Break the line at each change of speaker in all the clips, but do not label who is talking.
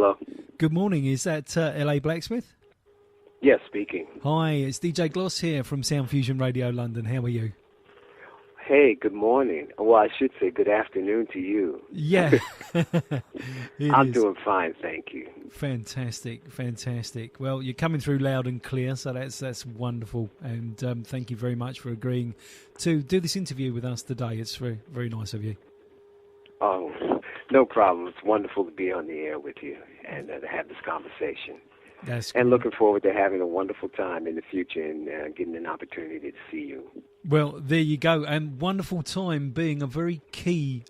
Hello?
Good morning. Is that LA Blacksmith?
Yes, speaking.
Hi, it's DJ Gloss here from Sound Fusion Radio London. How are you?
Hey, good morning. Well, I should say good afternoon to you.
Yeah.
I'm doing fine, thank you.
Fantastic, fantastic. Well, you're coming through loud and clear, so that's wonderful. And thank you very much for agreeing to do this interview with us today. It's very, very nice of you.
Oh, no problem. It's wonderful to be on the air with you and to have this conversation. And looking forward to having a wonderful time in the future and getting an opportunity to see you.
Well, there you go. And wonderful time being a very key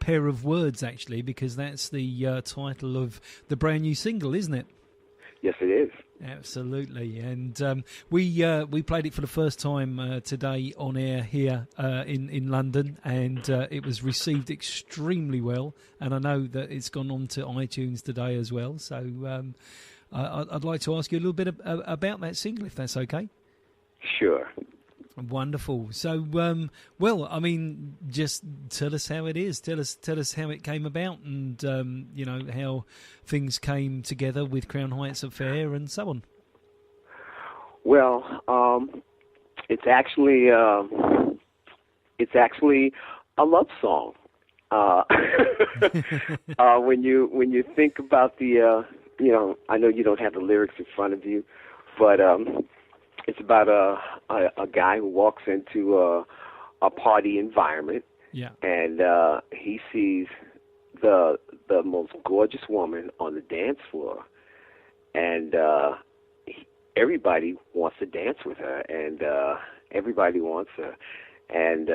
pair of words, actually, because that's the title of the brand new single, isn't it?
Yes, it is.
Absolutely. And we played it for the first time today on air here in London, and it was received extremely well. And I know that it's gone on to iTunes today as well. So I'd like to ask you a little bit about that single, if that's okay.
Sure.
Wonderful. So, well, I mean, just tell us how it is. Tell us how it came about, and you know, how things came together with Crown Heights Affair and so on.
Well, it's actually a love song. When you think about the you know, I know you don't have the lyrics in front of you, but it's about a guy who walks into a party environment,
yeah,
and he sees the most gorgeous woman on the dance floor, and everybody wants to dance with her, and everybody wants her, and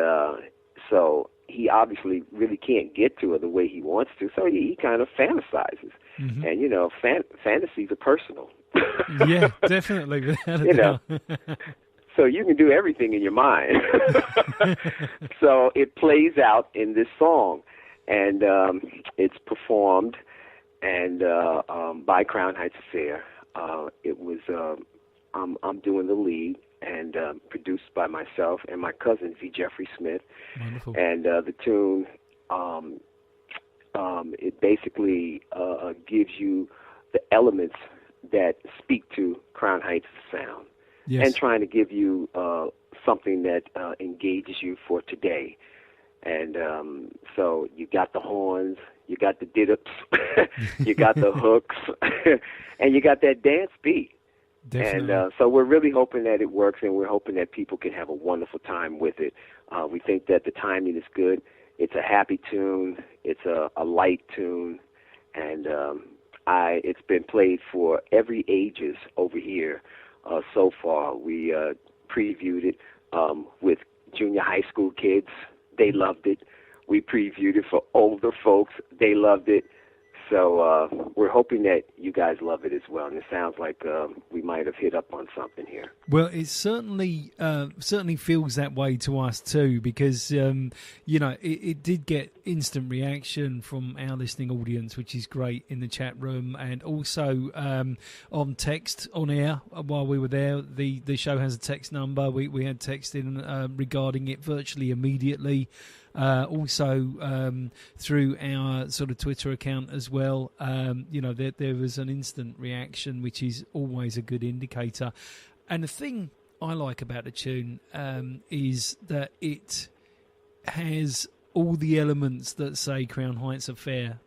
so he obviously really can't get to her the way he wants to, so he kind of fantasizes.
Mm-hmm.
And, you know, fantasies are personal.
Yeah, definitely, without a
you
doubt.
know, so you can do everything in your mind. So it plays out in this song, and it's performed and by Crown Heights Affair. It was I'm doing the lead, and produced by myself and my cousin V. Jeffrey Smith.
Wonderful.
And the tune, it basically gives you the elements that speak to Crown Heights sound,
yes,
and trying to give you something that engages you for today. And so you got the horns, you got the did-ups, you got the hooks, and you got that dance beat.
Definitely.
And so we're really hoping that it works, and we're hoping that people can have a wonderful time with it. We think that the timing is good. It's a happy tune. It's a light tune. And it's been played for every ages over here so far. We previewed it with junior high school kids. They loved it. We previewed it for older folks. They loved it. So we're hoping that you guys love it as well. And it sounds like we might have hit up on something here.
Well, it certainly feels that way to us too, because you know, it did get instant reaction from our listening audience, which is great, in the chat room, and also on text on air while we were there. The show has a text number. We had text in regarding it virtually immediately. Also through our sort of Twitter account as well. You know, there was an instant reaction, which is always a good indicator. And the thing I like about the tune is that it has all the elements that say Crown Heights Affair.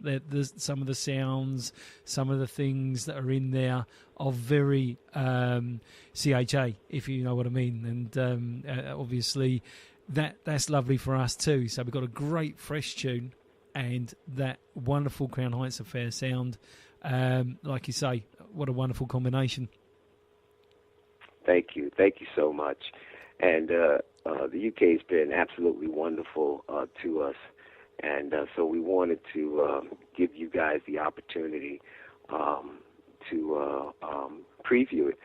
Some of the sounds, some of the things that are in there are very CHA, if you know what I mean. And obviously that's lovely for us too. So we've got a great fresh tune and that wonderful Crown Heights Affair sound. Like you say, what a wonderful combination.
Thank you so much. And the UK has been absolutely wonderful to us, and so we wanted to give you guys the opportunity to preview it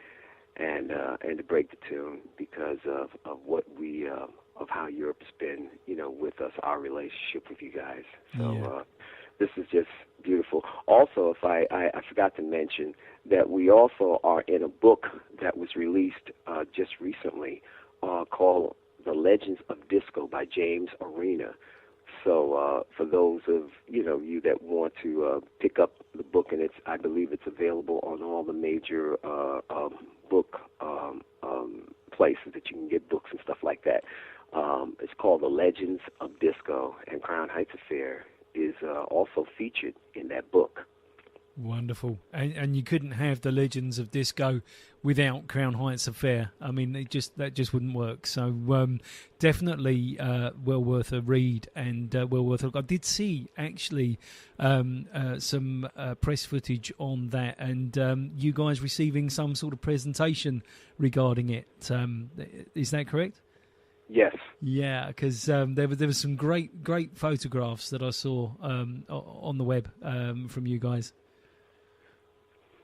and to break the tune because of what we of how Europe's been, you know, with us, our relationship with you guys. So this is just beautiful. Also, if I forgot to mention that we also are in a book that was released just recently called The Legends of Disco by James Arena. So for those of you that want to pick up the book, and I believe it's available on all the major book places that you can get books and stuff like that. It's called The Legends of Disco, and Crown Heights Affair is also featured in that book.
Wonderful. And you couldn't have The Legends of Disco without Crown Heights Affair. I mean, that just wouldn't work. So definitely well worth a read and well worth a look. I did see actually some press footage on that, and you guys receiving some sort of presentation regarding it. Is that correct?
Yes.
Yeah, because there was some great photographs that I saw on the web from you guys.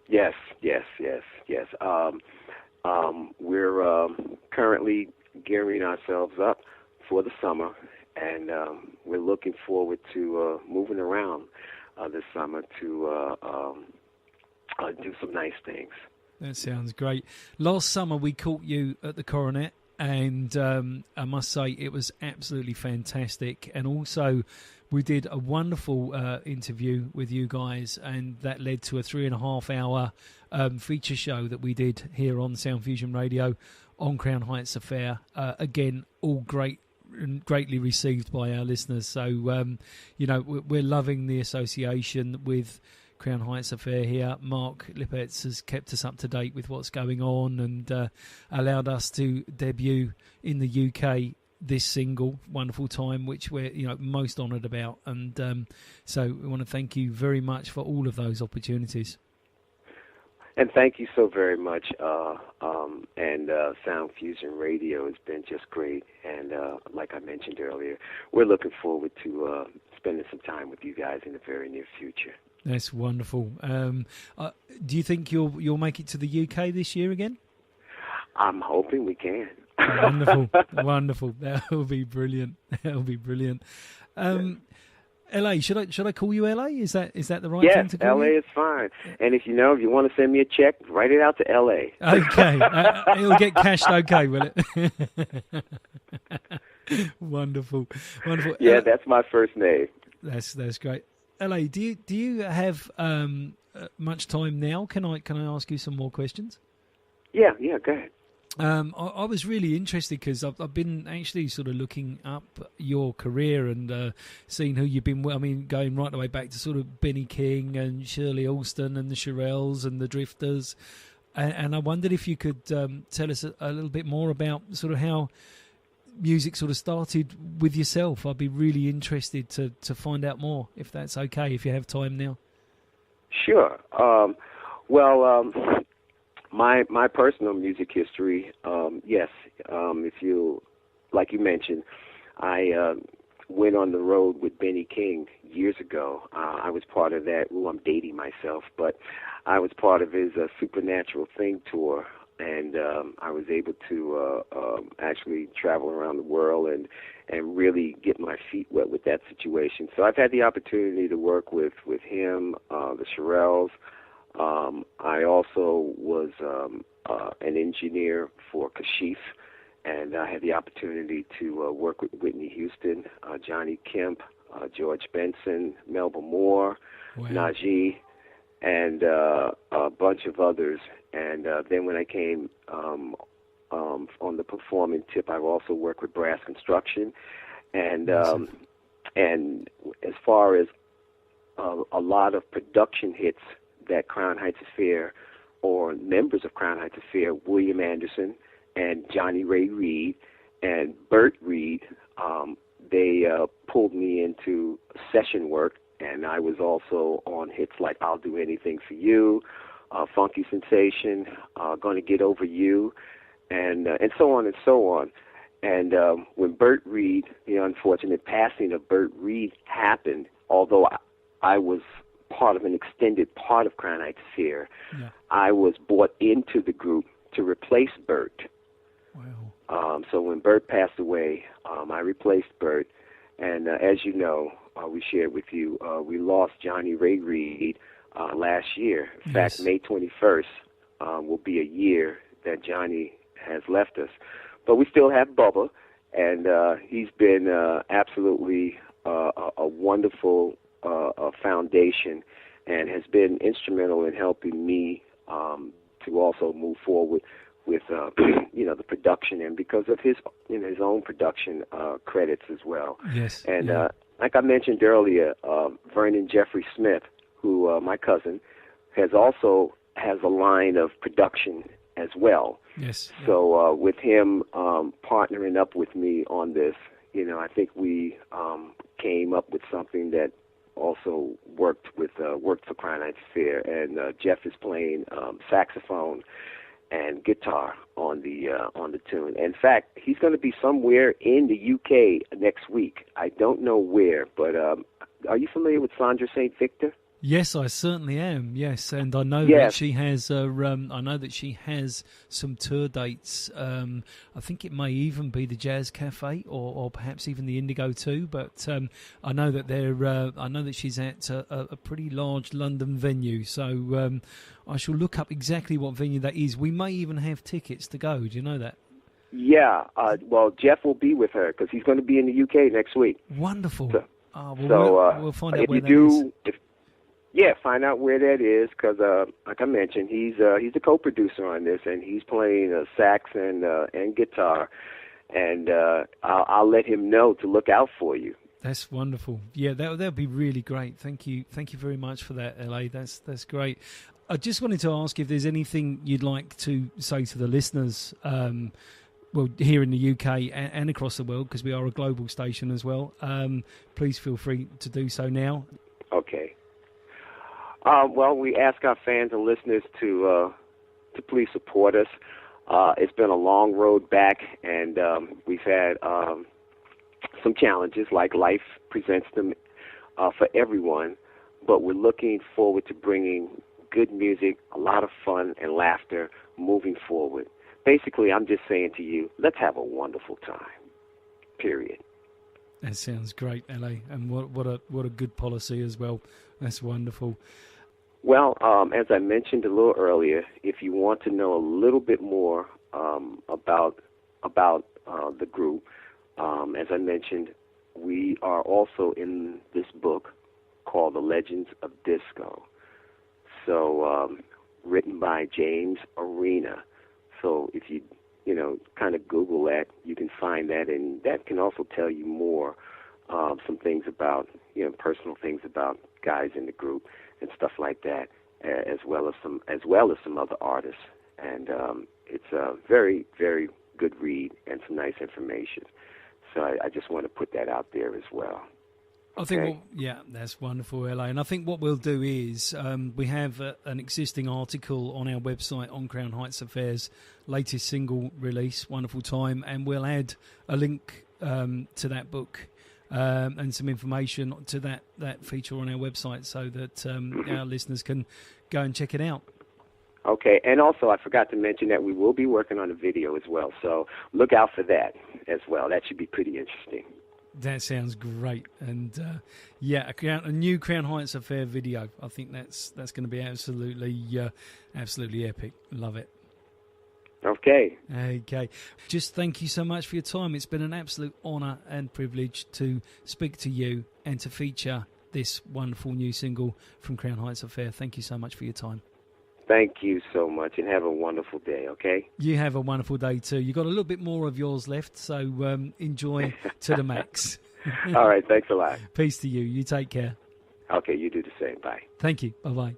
Yes. We're currently gearing ourselves up for the summer, and we're looking forward to moving around this summer to do some nice things.
That sounds great. Last summer we caught you at the Coronet, and I must say it was absolutely fantastic. And also we did a wonderful interview with you guys, and that led to a 3.5 hour feature show that we did here on Sound Fusion Radio on Crown Heights Affair. Again, all great and greatly received by our listeners. So, we're loving the association with Crown Heights Affair here. Mark Lippetz has kept us up to date with what's going on and allowed us to debut in the UK this single, Wonderful Time, which we're most honoured about. And so we want to thank you very much for all of those opportunities.
And thank you so very much. And Sound Fusion Radio has been just great. And like I mentioned earlier, we're looking forward to spending some time with you guys in the very near future.
That's wonderful. Do you think you'll make it to the UK this year again?
I'm hoping we can.
Wonderful. That will be brilliant. LA, should I call you LA? Is that the right thing to call
you? Yes, LA is fine. And if you want to send me a check, write it out to LA.
Okay. It'll get cashed okay, will it? Wonderful.
Yeah, that's my first name.
That's great. LA, do you have much time now? Can I ask you some more questions?
Yeah, go ahead.
I was really interested because I've been actually sort of looking up your career and seeing who you've been. I mean, going right the way back to sort of Benny King and Shirley Alston and the Shirelles and the Drifters, and I wondered if you could tell us a little bit more about sort of how music sort of started with yourself. I'd be really interested to find out more, if that's okay, if you have time now.
Sure. My personal music history, yes. If you, like you mentioned, I went on the road with Benny King years ago. I was part of that. I'm dating myself, but I was part of his Supernatural Thing tour, and I was able to actually travel around the world and really get my feet wet with that situation. So I've had the opportunity to work with him, the Shirelles. I also was an engineer for Kashif, and I had the opportunity to work with Whitney Houston, Johnny Kemp, George Benson, Melba Moore, wow, Najee, and a bunch of others. And then when I came on the performing tip, I've also worked with Brass Construction. And and as far as a lot of production hits that Crown Heights Affair or members of Crown Heights Affair, William Anderson and Johnny Ray Reid and Bert Reid, they pulled me into session work, and I was also on hits like I'll Do Anything for You, Funky Sensation, Gonna Get Over You, and so on and so on. And when Bert Reid, the unfortunate passing of Bert Reid happened, although I was part of an extended part of Crown Heights Affair, yeah, I was brought into the group to replace Bert. Wow. So when Bert passed away, I replaced Bert. And as you know, we shared with you, we lost Johnny Ray Reid last year. In fact, May 21st will be a year that Johnny has left us. But we still have Bubba, and he's been absolutely a wonderful foundation and has been instrumental in helping me to also move forward with the production, and because of his his own production credits as well.
Yes.
And like I mentioned earlier, Vernon Jeffrey Smith, who my cousin, has a line of production as well.
Yes.
So with him partnering up with me on this, I think we came up with something that also worked for Crown Heights Fair. And Jeff is playing saxophone and guitar on the tune. In fact, he's going to be somewhere in the UK next week. I don't know where, but are you familiar with Sandra St. Victor?
Yes, I certainly am. Yes, and I know that she has. I know that she has some tour dates. I think it may even be the Jazz Cafe, or perhaps even the Indigo too. But I know that I know that she's at a pretty large London venue. So I shall look up exactly what venue that is. We may even have tickets to go. Do you know that?
Yeah. Well, Jeff will be with her because he's going to be in the UK next week.
Wonderful.
We'll
find out
if
where
you
that
do,
is.
Find out where that is, because like I mentioned, he's a co-producer on this, and he's playing sax and guitar, and I'll let him know to look out for you.
That's wonderful. Yeah, that'll be really great. Thank you very much for that, LA. That's great. I just wanted to ask if there's anything you'd like to say to the listeners. Well, here in the UK and across the world, because we are a global station as well. Please feel free to do so now.
Okay. Well, we ask our fans and listeners to please support us. It's been a long road back, and we've had some challenges, like life presents them for everyone. But we're looking forward to bringing good music, a lot of fun and laughter moving forward. Basically, I'm just saying to you, let's have a wonderful time. Period.
That sounds great, LA, and what a good policy as well. That's wonderful. Well,
as I mentioned a little earlier, if you want to know a little bit more about the group, as I mentioned, we are also in this book called The Legends of Disco. So, written by James Arena. So if you kind of Google that, you can find that, and that can also tell you more, some things about, personal things about guys in the group and stuff like that, as well as some other artists. And it's a very, very good read and some nice information. So I just want to put that out there as well.
I think, that's wonderful, LA. And I think what we'll do is we have an existing article on our website on Crown Heights Affair's latest single release, Wonderful Time, and we'll add a link to that book and some information to that feature on our website so that our listeners can go and check it out.
Okay, and also I forgot to mention that we will be working on a video as well, so look out for that as well. That should be pretty interesting.
That sounds great, and a new Crown Heights Affair video. I think that's going to be absolutely epic. Love it.
Okay.
Just thank you so much for your time. It's been an absolute honour and privilege to speak to you and to feature this wonderful new single from Crown Heights Affair. Thank you so much for your time.
Thank you so much, and have a wonderful day, okay?
You have a wonderful day too. You've got a little bit more of yours left, so enjoy to the max.
All right, thanks a lot.
Peace to you. You take care.
Okay, you do the same. Bye.
Thank you. Bye-bye.